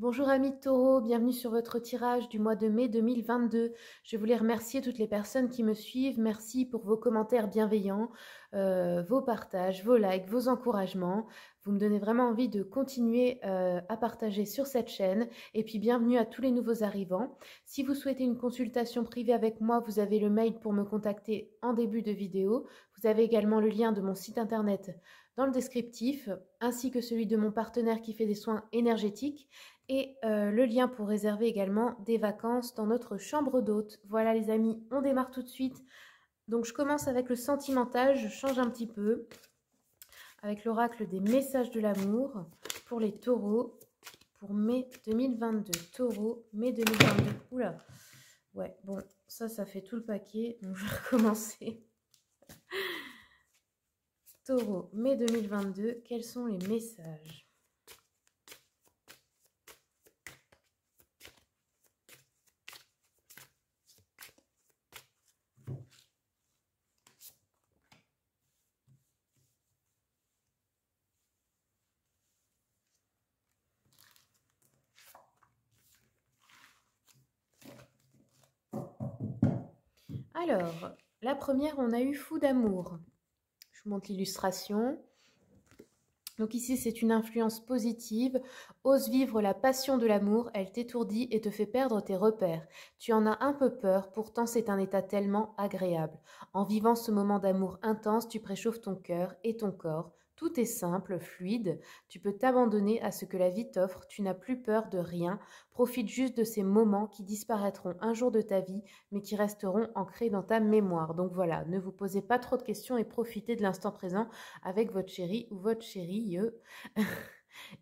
Bonjour amis de Taureau, bienvenue sur votre tirage du mois de mai 2022. Je voulais remercier toutes les personnes qui me suivent. Merci pour vos commentaires bienveillants, vos partages, vos likes, vos encouragements. Vous me donnez vraiment envie de continuer à partager sur cette chaîne. Et puis bienvenue à tous les nouveaux arrivants. Si vous souhaitez une consultation privée avec moi, vous avez le mail pour me contacter en début de vidéo. Vous avez également le lien de mon site internet dans le descriptif, ainsi que celui de mon partenaire qui fait des soins énergétiques. Et le lien pour réserver également des vacances dans notre chambre d'hôte. Voilà les amis, on démarre tout de suite. Donc je commence avec le sentimental, je change un petit peu avec l'oracle des messages de l'amour pour les taureaux pour mai 2022. Taureau, mai 2022. Oula, ouais, bon, ça fait tout le paquet, donc je vais recommencer. Taureau, mai 2022, quels sont les messages ? Alors, la première, on a eu fou d'amour. Je vous montre l'illustration. Donc ici, c'est une influence positive. Ose vivre la passion de l'amour, elle t'étourdit et te fait perdre tes repères. Tu en as un peu peur, pourtant c'est un état tellement agréable. En vivant ce moment d'amour intense, tu préchauffes ton cœur et ton corps. Tout est simple, fluide. Tu peux t'abandonner à ce que la vie t'offre. Tu n'as plus peur de rien. Profite juste de ces moments qui disparaîtront un jour de ta vie, mais qui resteront ancrés dans ta mémoire. Donc voilà, ne vous posez pas trop de questions et profitez de l'instant présent avec votre chéri ou votre chérie.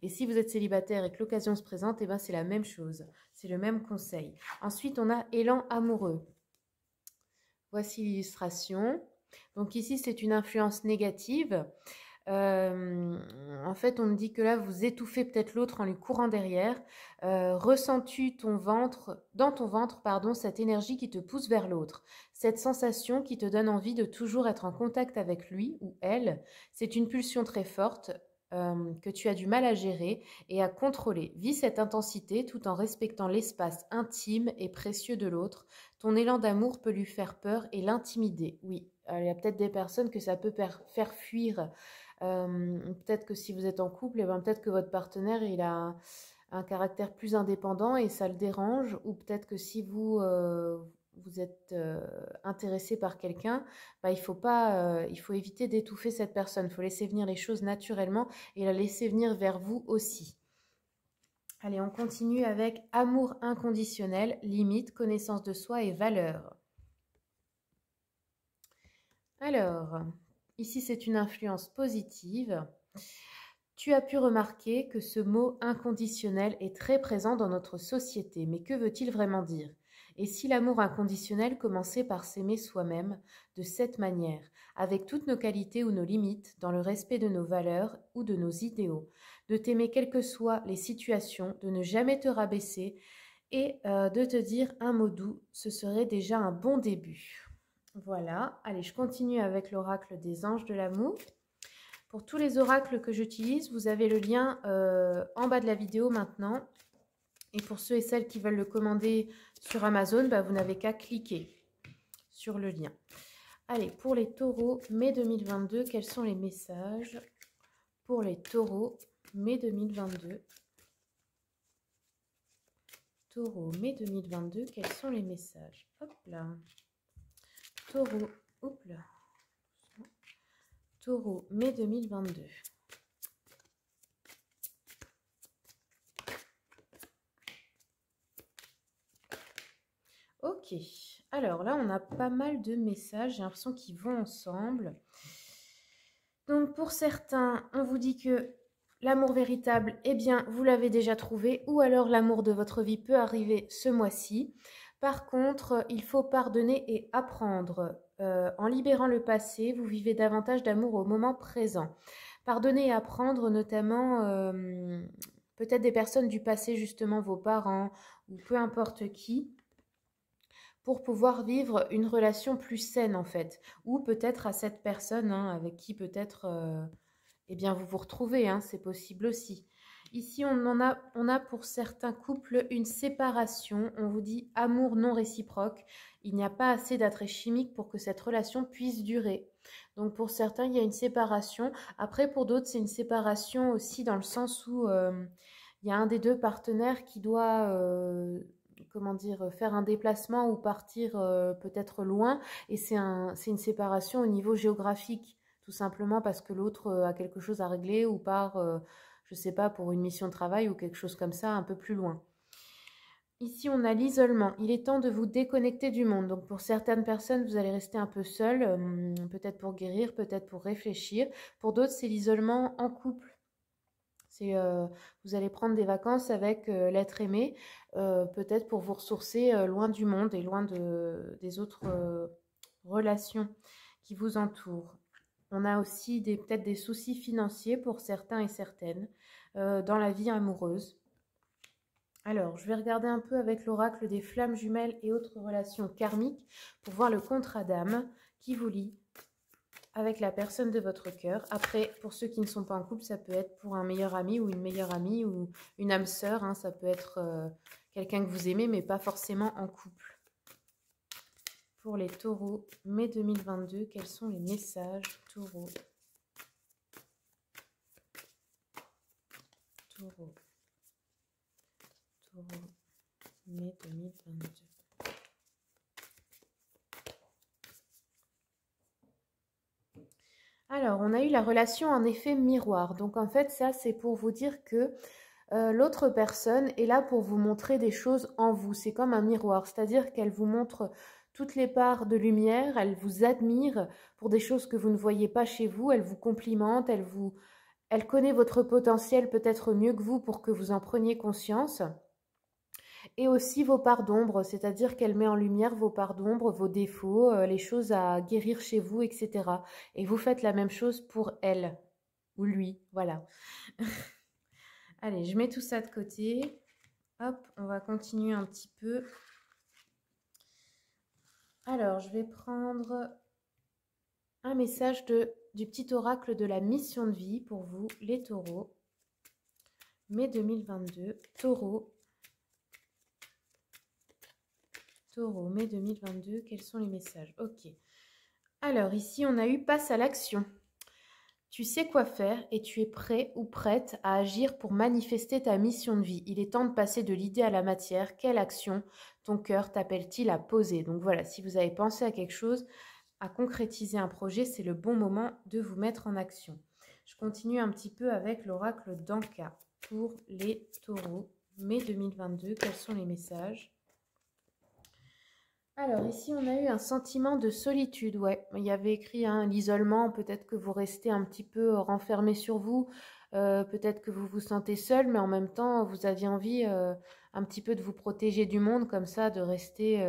Et si vous êtes célibataire et que l'occasion se présente, eh ben c'est la même chose. C'est le même conseil. Ensuite, on a élan amoureux. Voici l'illustration. Donc ici, c'est une influence négative. En fait, on me dit que là, vous étouffez peut-être l'autre en lui courant derrière. Ressens-tu dans ton ventre, pardon, cette énergie qui te pousse vers l'autre, cette sensation qui te donne envie de toujours être en contact avec lui ou elle. C'est une pulsion très forte que tu as du mal à gérer et à contrôler. Vis cette intensité tout en respectant l'espace intime et précieux de l'autre. Ton élan d'amour peut lui faire peur et l'intimider. Oui, il y a peut-être des personnes que ça peut faire fuir. Peut-être que si vous êtes en couple, eh ben, peut-être que votre partenaire il a un caractère plus indépendant et ça le dérange, ou peut-être que si vous êtes intéressé par quelqu'un, bah, il faut éviter d'étouffer cette personne. Il faut laisser venir les choses naturellement et la laisser venir vers vous aussi. Allez, on continue avec amour inconditionnel, limite, connaissance de soi et valeur. Alors, ici c'est une influence positive. Tu as pu remarquer que ce mot inconditionnel est très présent dans notre société, mais que veut-il vraiment dire? Et si l'amour inconditionnel commençait par s'aimer soi-même de cette manière, avec toutes nos qualités ou nos limites, dans le respect de nos valeurs ou de nos idéaux, de t'aimer quelles que soient les situations, de ne jamais te rabaisser et de te dire un mot doux, ce serait déjà un bon début. Voilà, allez, je continue avec l'oracle des anges de l'amour. Pour tous les oracles que j'utilise, vous avez le lien en bas de la vidéo maintenant. Et pour ceux et celles qui veulent le commander sur Amazon, bah, vous n'avez qu'à cliquer sur le lien. Allez, pour les taureaux, mai 2022, quels sont les messages? Pour les taureaux, mai 2022. Taureau, mai 2022, quels sont les messages? Hop là. Taureau, hop là. Taureau, mai 2022. Ok, alors là on a pas mal de messages, j'ai l'impression qu'ils vont ensemble. Donc pour certains, on vous dit que l'amour véritable, eh bien vous l'avez déjà trouvé, ou alors l'amour de votre vie peut arriver ce mois-ci. Par contre, il faut pardonner et apprendre. En libérant le passé, vous vivez davantage d'amour au moment présent. Pardonner et apprendre, notamment peut-être des personnes du passé, justement vos parents, ou peu importe qui, pour pouvoir vivre une relation plus saine en fait. Ou peut-être à cette personne avec qui peut-être eh bien, vous vous retrouvez, c'est possible aussi. Ici, on a pour certains couples une séparation. On vous dit amour non réciproque. Il n'y a pas assez d'attrait chimique pour que cette relation puisse durer. Donc pour certains, il y a une séparation. Après, pour d'autres, c'est une séparation aussi dans le sens où il y a un des deux partenaires qui doit, comment dire, faire un déplacement ou partir peut-être loin. Et c'est une séparation au niveau géographique, tout simplement parce que l'autre a quelque chose à régler ou part, je ne sais pas, pour une mission de travail ou quelque chose comme ça, un peu plus loin. Ici, on a l'isolement. Il est temps de vous déconnecter du monde. Donc, pour certaines personnes, vous allez rester un peu seul, peut-être pour guérir, peut-être pour réfléchir. Pour d'autres, c'est l'isolement en couple. Vous allez prendre des vacances avec l'être aimé, peut-être pour vous ressourcer loin du monde et loin des autres relations qui vous entourent. On a aussi peut-être des soucis financiers pour certains et certaines dans la vie amoureuse. Alors, je vais regarder un peu avec l'oracle des flammes jumelles et autres relations karmiques pour voir le contrat d'âme qui vous lie avec la personne de votre cœur. Après, pour ceux qui ne sont pas en couple, ça peut être pour un meilleur ami ou une meilleure amie ou une âme sœur. Hein, ça peut être quelqu'un que vous aimez, mais pas forcément en couple. Pour les taureaux, mai 2022, quels sont les messages taureaux? Taureau, mai 2022. Alors, on a eu la relation en effet miroir. Donc, en fait, ça, c'est pour vous dire que l'autre personne est là pour vous montrer des choses en vous. C'est comme un miroir, c'est-à-dire qu'elle vous montre toutes les parts de lumière, elle vous admire pour des choses que vous ne voyez pas chez vous, elle vous complimente, elle connaît votre potentiel peut-être mieux que vous pour que vous en preniez conscience. Et aussi vos parts d'ombre, c'est-à-dire qu'elle met en lumière vos parts d'ombre, vos défauts, les choses à guérir chez vous, etc. Et vous faites la même chose pour elle ou lui, voilà. Allez, je mets tout ça de côté. Hop, on va continuer un petit peu. Alors, je vais prendre un message du petit oracle de la mission de vie pour vous, les taureaux. Mai 2022, taureau. Taureau, mai 2022, quels sont les messages? Ok. Alors, ici, on a eu passe à l'action. Tu sais quoi faire et tu es prêt ou prête à agir pour manifester ta mission de vie. Il est temps de passer de l'idée à la matière. Quelle action ton cœur t'appelle-t-il à poser? Donc voilà, si vous avez pensé à quelque chose, à concrétiser un projet, c'est le bon moment de vous mettre en action. Je continue un petit peu avec l'oracle d'Anka pour les taureaux. Mai 2022, quels sont les messages? Alors ici, on a eu un sentiment de solitude, ouais. Il y avait écrit l'isolement, peut-être que vous restez un petit peu renfermé sur vous, peut-être que vous vous sentez seul, mais en même temps, vous aviez envie un petit peu de vous protéger du monde, comme ça, de rester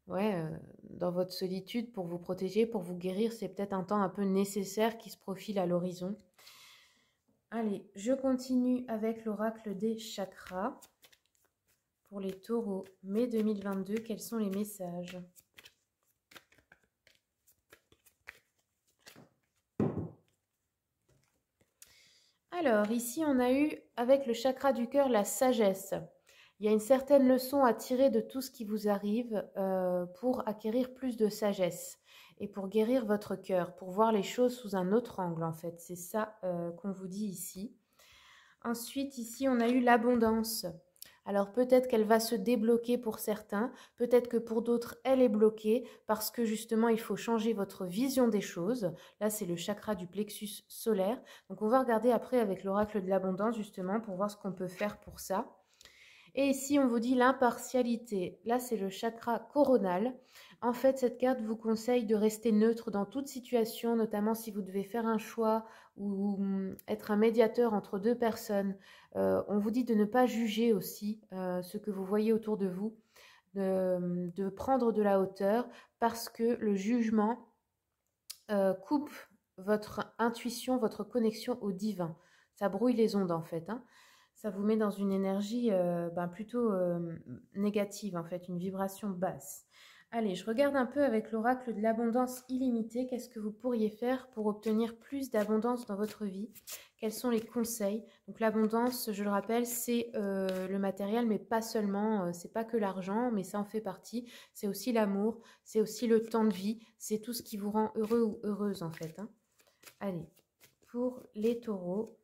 dans votre solitude pour vous protéger, pour vous guérir. C'est peut-être un temps un peu nécessaire qui se profile à l'horizon. Allez, je continue avec l'oracle des chakras. Pour les taureaux, mai 2022, quels sont les messages? Alors, ici, on a eu, avec le chakra du cœur, la sagesse. Il y a une certaine leçon à tirer de tout ce qui vous arrive pour acquérir plus de sagesse et pour guérir votre cœur, pour voir les choses sous un autre angle, en fait. C'est ça qu'on vous dit ici. Ensuite, ici, on a eu l'abondance. Alors peut-être qu'elle va se débloquer pour certains, peut-être que pour d'autres, elle est bloquée parce que justement, il faut changer votre vision des choses. Là, c'est le chakra du plexus solaire. Donc on va regarder après avec l'oracle de l'abondance justement pour voir ce qu'on peut faire pour ça. Et ici, on vous dit l'impartialité. Là, c'est le chakra coronal. En fait, cette carte vous conseille de rester neutre dans toute situation, notamment si vous devez faire un choix ou être un médiateur entre deux personnes. On vous dit de ne pas juger aussi ce que vous voyez autour de vous, de prendre de la hauteur parce que le jugement coupe votre intuition, votre connexion au divin. Ça brouille les ondes en fait, hein. Ça vous met dans une énergie plutôt négative, en fait, une vibration basse. Allez, je regarde un peu avec l'oracle de l'abondance illimitée. Qu'est-ce que vous pourriez faire pour obtenir plus d'abondance dans votre vie? Quels sont les conseils? Donc l'abondance, je le rappelle, c'est le matériel, mais pas seulement. C'est pas que l'argent, mais ça en fait partie. C'est aussi l'amour, c'est aussi le temps de vie. C'est tout ce qui vous rend heureux ou heureuse en fait, hein. Allez, pour les taureaux,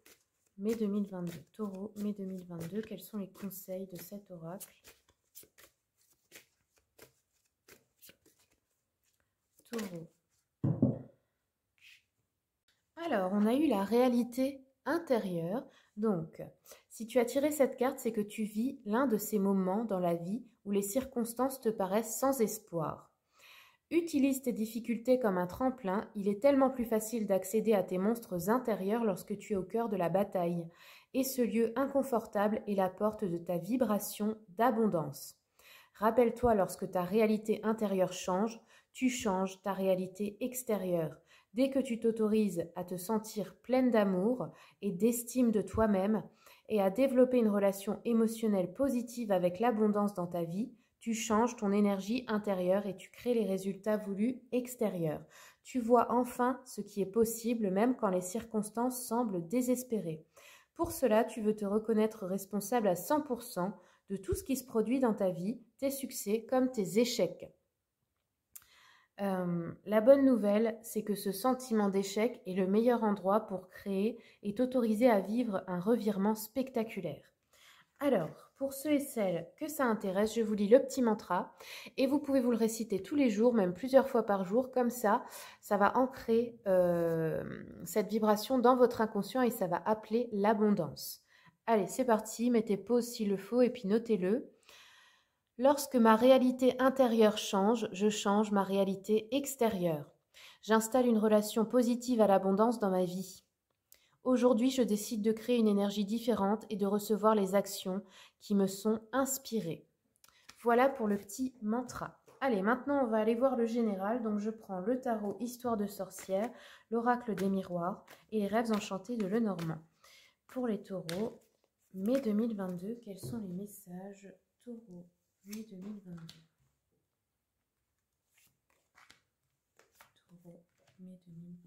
mai 2022. Taureau, mai 2022, quels sont les conseils de cet oracle? Taureau. Alors, on a eu la réalité intérieure. Donc, si tu as tiré cette carte, c'est que tu vis l'un de ces moments dans la vie où les circonstances te paraissent sans espoir. Utilise tes difficultés comme un tremplin, il est tellement plus facile d'accéder à tes monstres intérieurs lorsque tu es au cœur de la bataille. Et ce lieu inconfortable est la porte de ta vibration d'abondance. Rappelle-toi, lorsque ta réalité intérieure change, tu changes ta réalité extérieure. Dès que tu t'autorises à te sentir pleine d'amour et d'estime de toi-même et à développer une relation émotionnelle positive avec l'abondance dans ta vie, tu changes ton énergie intérieure et tu crées les résultats voulus extérieurs. Tu vois enfin ce qui est possible même quand les circonstances semblent désespérées. Pour cela, tu veux te reconnaître responsable à 100% de tout ce qui se produit dans ta vie, tes succès comme tes échecs. La bonne nouvelle, c'est que ce sentiment d'échec est le meilleur endroit pour créer et t'autoriser à vivre un revirement spectaculaire. Alors, pour ceux et celles que ça intéresse, je vous lis le petit mantra et vous pouvez vous le réciter tous les jours, même plusieurs fois par jour. Comme ça va ancrer cette vibration dans votre inconscient et ça va appeler l'abondance. Allez, c'est parti, mettez pause s'il le faut et puis notez-le. Lorsque ma réalité intérieure change, je change ma réalité extérieure. J'installe une relation positive à l'abondance dans ma vie. Aujourd'hui, je décide de créer une énergie différente et de recevoir les actions qui me sont inspirées. Voilà pour le petit mantra. Allez, maintenant on va aller voir le général. Donc je prends le tarot Histoire de sorcière, l'oracle des miroirs et les rêves enchantés de Lenormand. Pour les taureaux, mai 2022, quels sont les messages taureaux, mai 2022? Taureau, mai 2022.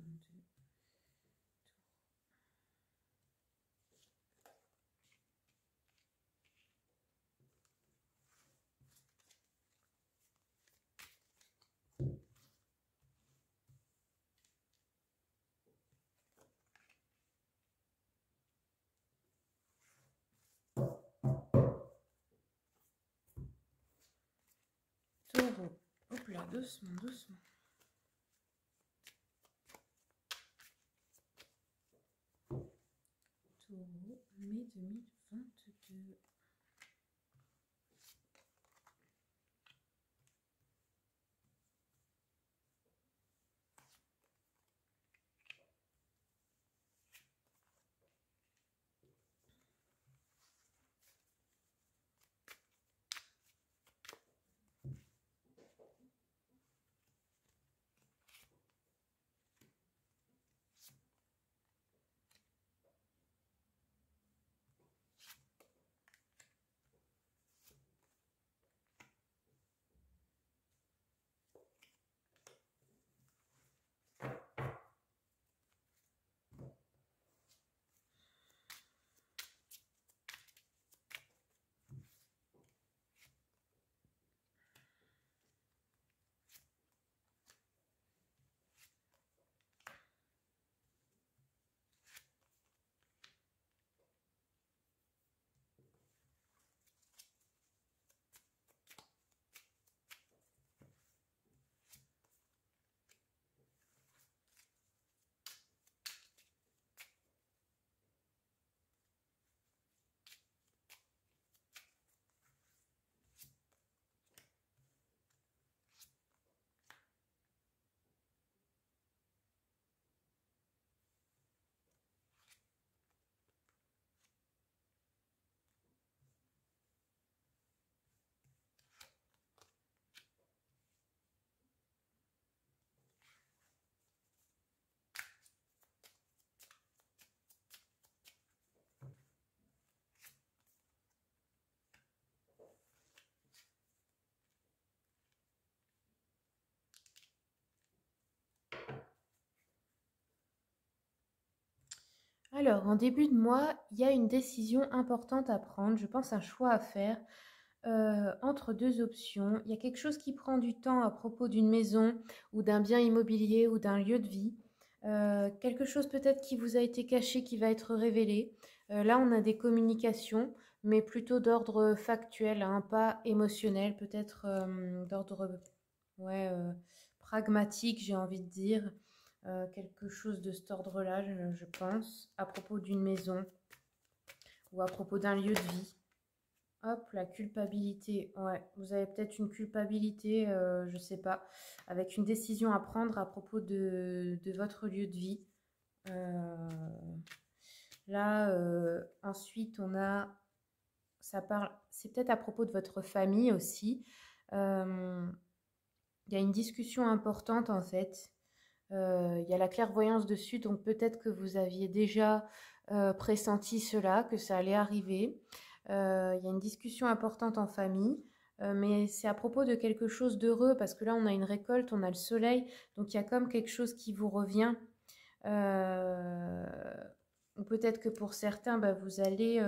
Taureau, hop là, doucement, doucement. Taureau, mai 2022. Alors, en début de mois, il y a une décision importante à prendre, je pense un choix à faire entre deux options. Il y a quelque chose qui prend du temps à propos d'une maison ou d'un bien immobilier ou d'un lieu de vie. Quelque chose peut-être qui vous a été caché, qui va être révélé. Là, on a des communications, mais plutôt d'ordre factuel, hein, pas émotionnel, peut-être d'ordre ouais, pragmatique, j'ai envie de dire. Quelque chose de cet ordre-là, je pense, à propos d'une maison ou à propos d'un lieu de vie. Hop, la culpabilité. Ouais, vous avez peut-être une culpabilité, je sais pas, avec une décision à prendre à propos de votre lieu de vie. Euh, Là, ensuite, on a, ça parle, c'est peut-être à propos de votre famille aussi. Euh, Il y a une discussion importante en fait. Il y a la clairvoyance dessus, donc peut-être que vous aviez déjà pressenti cela, que ça allait arriver. Il y a une discussion importante en famille, mais c'est à propos de quelque chose d'heureux, parce que là, on a une récolte, on a le soleil, donc il y a comme quelque chose qui vous revient. Euh, ou peut-être que pour certains, bah, vous allez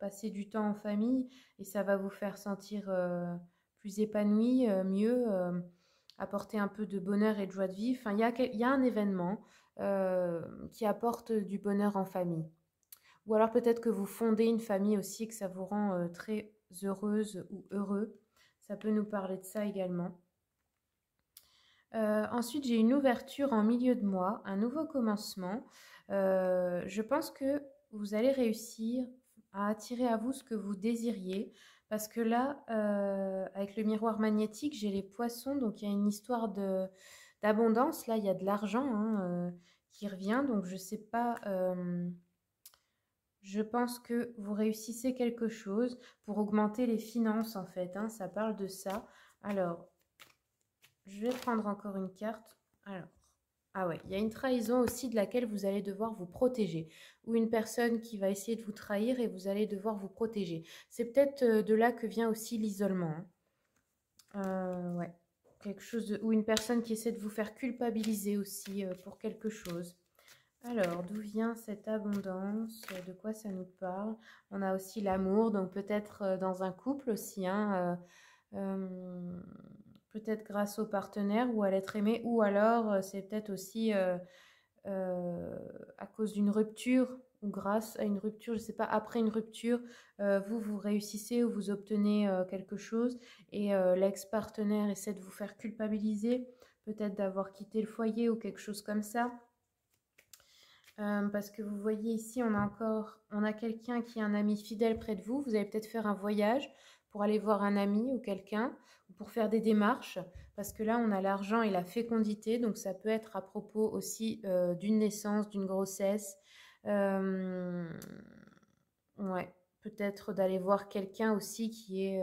passer du temps en famille et ça va vous faire sentir plus épanoui, mieux, apporter un peu de bonheur et de joie de vivre. Enfin, il y a un événement qui apporte du bonheur en famille. Ou alors peut-être que vous fondez une famille aussi et que ça vous rend très heureuse ou heureux. Ça peut nous parler de ça également. Ensuite, j'ai une ouverture en milieu de mois, un nouveau commencement. Je pense que vous allez réussir à attirer à vous ce que vous désiriez. Parce que là, avec le miroir magnétique, j'ai les poissons, donc il y a une histoire d'abondance. Là, il y a de l'argent hein, qui revient. Donc, je ne sais pas, je pense que vous réussissez quelque chose pour augmenter les finances, en fait. Hein, ça parle de ça. Alors, je vais prendre encore une carte. Alors, ah ouais, il y a une trahison aussi de laquelle vous allez devoir vous protéger. Ou une personne qui va essayer de vous trahir et vous allez devoir vous protéger. C'est peut-être de là que vient aussi l'isolement. Ouais, quelque chose ou une personne qui essaie de vous faire culpabiliser aussi pour quelque chose. Alors, d'où vient cette abondance? De quoi ça nous parle? On a aussi l'amour, donc peut-être dans un couple aussi, hein, peut-être grâce au partenaire ou à l'être aimé, ou alors c'est peut-être aussi euh, à cause d'une rupture ou grâce à une rupture, je ne sais pas, après une rupture, vous réussissez ou vous obtenez quelque chose et l'ex-partenaire essaie de vous faire culpabiliser, peut-être d'avoir quitté le foyer ou quelque chose comme ça. Parce que vous voyez ici, on a quelqu'un qui est un ami fidèle près de vous. Vous allez peut-être faire un voyage pour aller voir un ami ou quelqu'un, ou pour faire des démarches, parce que là, on a l'argent et la fécondité, donc ça peut être à propos aussi d'une naissance, d'une grossesse. Euh, ouais, peut-être d'aller voir quelqu'un aussi qui est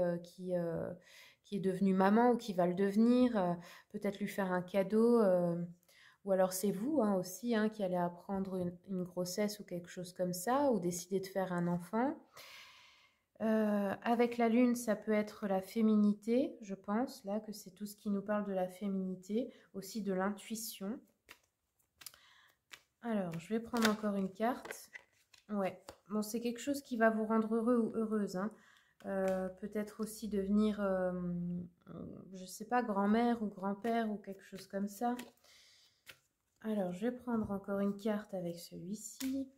devenu maman ou qui va le devenir, peut-être lui faire un cadeau. Ou alors c'est vous hein, aussi hein, qui allez apprendre une grossesse ou quelque chose comme ça, ou décider de faire un enfant. Avec la lune, ça peut être la féminité, je pense, là, que c'est tout ce qui nous parle de la féminité, aussi de l'intuition. Alors, je vais prendre encore une carte. Ouais, bon, c'est quelque chose qui va vous rendre heureux ou heureuse. Hein. Peut-être aussi devenir, je sais pas, grand-mère ou grand-père ou quelque chose comme ça. Alors, je vais prendre encore une carte avec celui-ci.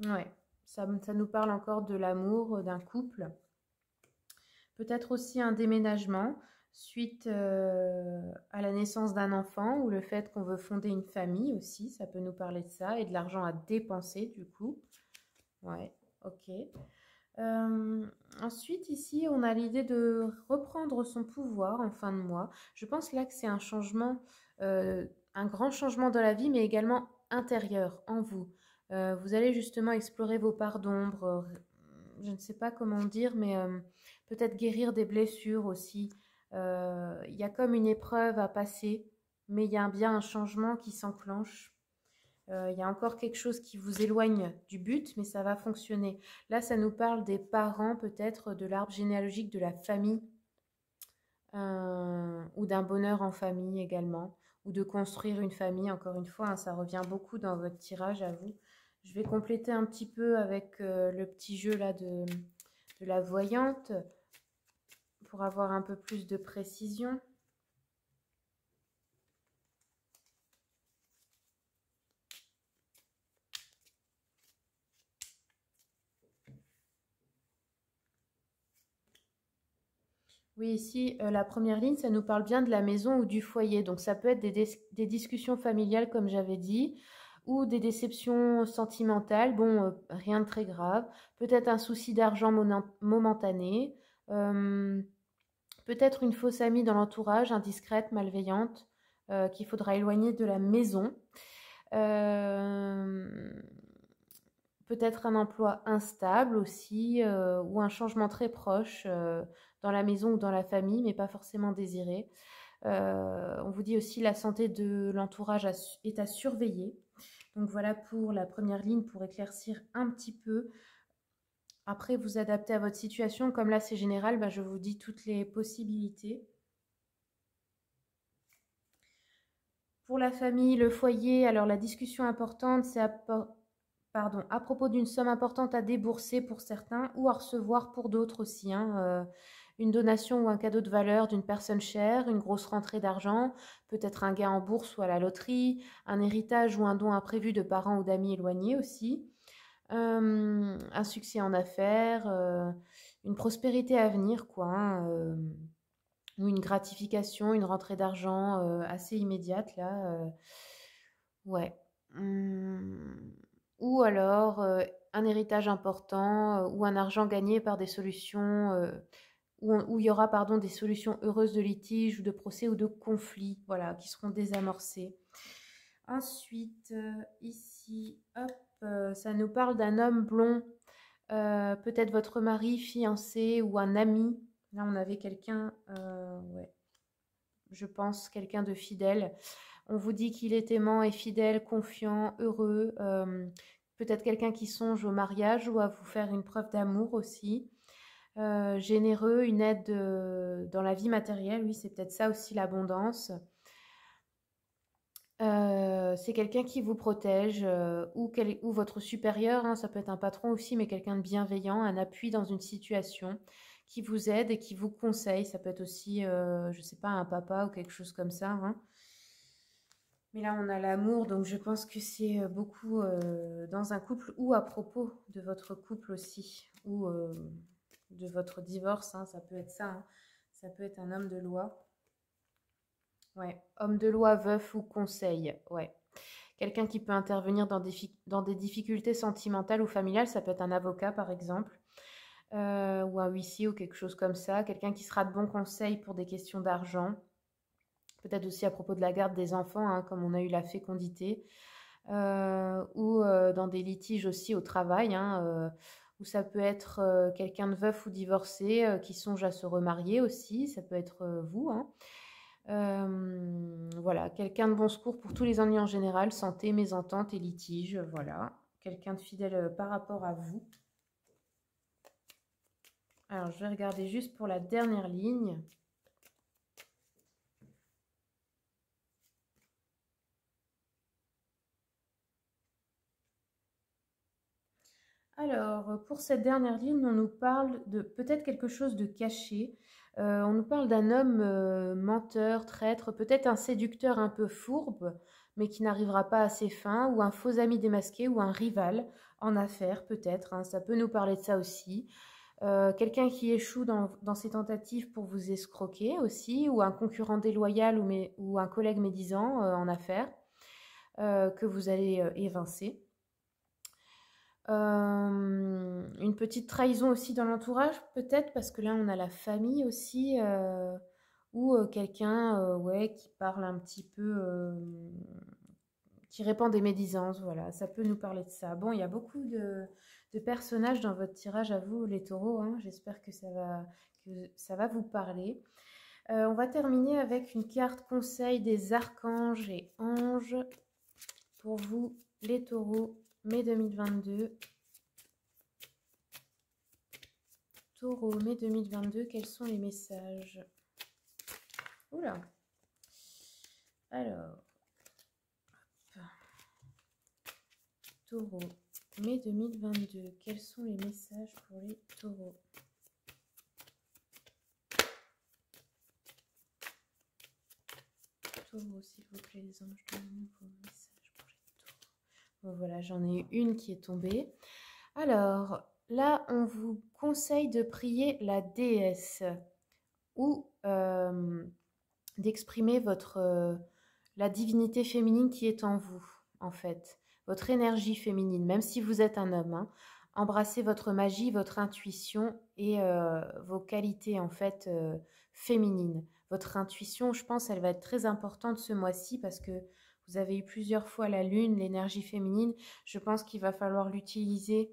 Ouais, ça nous parle encore de l'amour, d'un couple. Peut-être aussi un déménagement suite à la naissance d'un enfant ou le fait qu'on veut fonder une famille aussi. Ça peut nous parler de ça et de l'argent à dépenser du coup. Ouais, ok. Ensuite, ici, on a l'idée de reprendre son pouvoir en fin de mois. Je pense là que c'est un changement, un grand changement dans la vie, mais également intérieur, en vous. Vous allez justement explorer vos parts d'ombre, je ne sais pas comment dire, mais peut-être guérir des blessures aussi. Il y a comme une épreuve à passer, mais il y a bien un changement qui s'enclenche. Il y a encore quelque chose qui vous éloigne du but, mais ça va fonctionner. Là, ça nous parle des parents, peut-être de l'arbre généalogique de la famille, ou d'un bonheur en famille également, ou de construire une famille. Encore une fois, hein, ça revient beaucoup dans votre tirage à vous. Je vais compléter un petit peu avec le petit jeu là de la voyante pour avoir un peu plus de précision. Oui, ici, la première ligne, ça nous parle bien de la maison ou du foyer. Donc, ça peut être des discussions familiales, comme j'avais dit, ou des déceptions sentimentales. Bon, rien de très grave. Peut-être un souci d'argent momentané. Euh, Peut-être une fausse amie dans l'entourage, indiscrète, malveillante, qu'il faudra éloigner de la maison. Euh, Peut-être un emploi instable aussi, ou un changement très proche dans la maison ou dans la famille, mais pas forcément désiré. On vous dit aussi la santé de l'entourage est à surveiller. Donc voilà pour la première ligne pour éclaircir un petit peu. Après, vous adaptez à votre situation. Comme là, c'est général, bah, je vous dis toutes les possibilités. Pour la famille, le foyer, alors la discussion importante, c'est à propos d'une somme importante à débourser pour certains ou à recevoir pour d'autres aussi, hein, une donation ou un cadeau de valeur d'une personne chère, une grosse rentrée d'argent, peut-être un gain en bourse ou à la loterie, un héritage ou un don imprévu de parents ou d'amis éloignés aussi, un succès en affaires, une prospérité à venir, quoi, hein, ou une gratification, une rentrée d'argent assez immédiate, là. Ouais. Ou alors un héritage important ou un argent gagné par des solutions, où il y aura pardon, des solutions heureuses de litige ou de procès ou de conflits, voilà, qui seront désamorcées. Ensuite, ici, hop, ça nous parle d'un homme blond, peut-être votre mari, fiancé ou un ami. Là, on avait quelqu'un, ouais, je pense, quelqu'un de fidèle. On vous dit qu'il est aimant et fidèle, confiant, heureux. Peut-être quelqu'un qui songe au mariage ou à vous faire une preuve d'amour aussi. Généreux, une aide dans la vie matérielle. Oui, c'est peut-être ça aussi l'abondance. C'est quelqu'un qui vous protège ou votre supérieur, hein, ça peut être un patron aussi, mais quelqu'un de bienveillant, un appui dans une situation qui vous aide et qui vous conseille. Ça peut être aussi, je ne sais pas, un papa ou quelque chose comme ça, hein. Mais là, on a l'amour, donc je pense que c'est beaucoup dans un couple ou à propos de votre couple aussi, ou de votre divorce, hein, ça peut être ça, hein. Ça peut être un homme de loi. Ouais, homme de loi, veuf ou conseil, ouais. Quelqu'un qui peut intervenir dans des difficultés sentimentales ou familiales, ça peut être un avocat par exemple, ou un huissier ou quelque chose comme ça. Quelqu'un qui sera de bons conseils pour des questions d'argent. Peut-être aussi à propos de la garde des enfants, hein, comme on a eu la fécondité. Ou dans des litiges aussi au travail, hein, où ça peut être quelqu'un de veuf ou divorcé qui songe à se remarier aussi, ça peut être vous, hein. Voilà, quelqu'un de bon secours pour tous les ennuis en général, santé, mésentente et litiges, voilà. Quelqu'un de fidèle par rapport à vous. Alors, je vais regarder juste pour la dernière ligne. Alors, pour cette dernière ligne, on nous parle de peut-être quelque chose de caché. On nous parle d'un homme menteur, traître, peut-être un séducteur un peu fourbe, mais qui n'arrivera pas à ses fins, ou un faux ami démasqué, ou un rival en affaires, peut-être, hein. Ça peut nous parler de ça aussi. Quelqu'un qui échoue dans ses tentatives pour vous escroquer aussi, ou un concurrent déloyal ou un collègue médisant en affaires que vous allez évincer. Une petite trahison aussi dans l'entourage, peut-être, parce que là, on a la famille aussi, ou quelqu'un ouais, qui parle un petit peu, qui répand des médisances, voilà, ça peut nous parler de ça. Bon, il y a beaucoup de personnages dans votre tirage, à vous, les taureaux, hein. J'espère que ça va vous parler. On va terminer avec une carte conseil des archanges et anges pour vous, les taureaux, mai 2022. Taureau, mai 2022, quels sont les messages? Oula. Alors, Taureau, mai 2022. Quels sont les messages pour les taureaux? Taureau, s'il vous plaît, les anges, donnez-nous vos messages pour les taureaux. Bon, voilà, j'en ai eu une qui est tombée. Alors, là, on vous conseille de prier la déesse ou d'exprimer la divinité féminine qui est en vous, en fait. Votre énergie féminine, même si vous êtes un homme. Hein. Embrassez votre magie, votre intuition et vos qualités, en fait, féminines. Votre intuition, je pense, elle va être très importante ce mois-ci parce que vous avez eu plusieurs fois la lune, l'énergie féminine. Je pense qu'il va falloir l'utiliser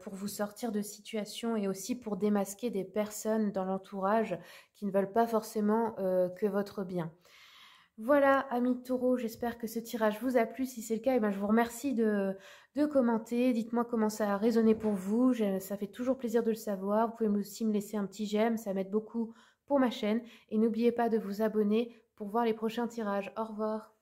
pour vous sortir de situations et aussi pour démasquer des personnes dans l'entourage qui ne veulent pas forcément que votre bien. Voilà, amis de Taureau, j'espère que ce tirage vous a plu. Si c'est le cas, je vous remercie de commenter. Dites-moi comment ça a résonné pour vous. Ça fait toujours plaisir de le savoir. Vous pouvez aussi me laisser un petit j'aime, ça m'aide beaucoup pour ma chaîne. Et n'oubliez pas de vous abonner pour voir les prochains tirages. Au revoir.